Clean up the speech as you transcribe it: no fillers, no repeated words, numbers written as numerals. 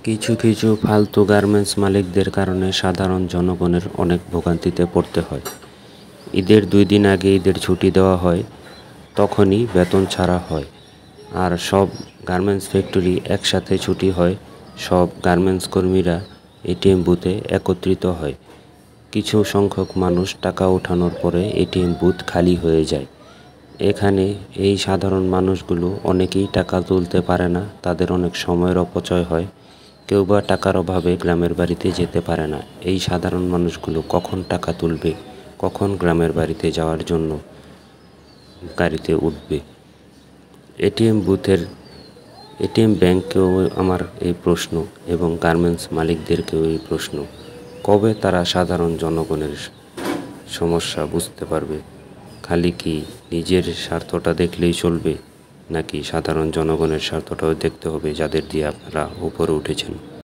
কিছু কিছু ফালতু গার্মেন্টস মালিকদের কারণে সাধারণ জনগণের অনেক ভোগান্তিতে পড়তে হয়। ঈদের 2 দিন আগে ঈদের ছুটি দেওয়া হয়, তখনই বেতন ছাড়া হয়। আর সব গার্মেন্টস ফ্যাক্টরি একসাথে ছুটি হয়, সব গার্মেন্টস কর্মীরা এটিএম বুথে একত্রিত হয়। কিছু সংখ্যক মানুষ টাকা ওঠানোর পরে এটিএম বুথ খালি হয়ে যায়। এখানে এই সাধারণ মানুষগুলো অনেকেই টাকা তুলতে পারে না, তাদের অনেক সময়ের অপচয় হয়। কেউ বা টাকার অভাবে গ্রামের বাড়িতে যেতে পারে না। এই সাধারণ মানুষগুলো কখন টাকা তুলবে, কখন গ্রামের বাড়িতে যাওয়ার জন্য গাড়িতে উঠবে? এটিএম ব্যাংকেও আমার এই প্রশ্ন এবং গার্মেন্টস মালিকদেরকেও এই প্রশ্ন, কবে তারা সাধারণ জনগণের সমস্যা বুঝতে পারবে? খালি কি নিজের স্বার্থটা দেখলেই চলবে, নাকি সাধারণ জনগণের স্বার্থটাও দেখতে হবে, যাদের দিয়ে আপনারা উপরে উঠেছেন?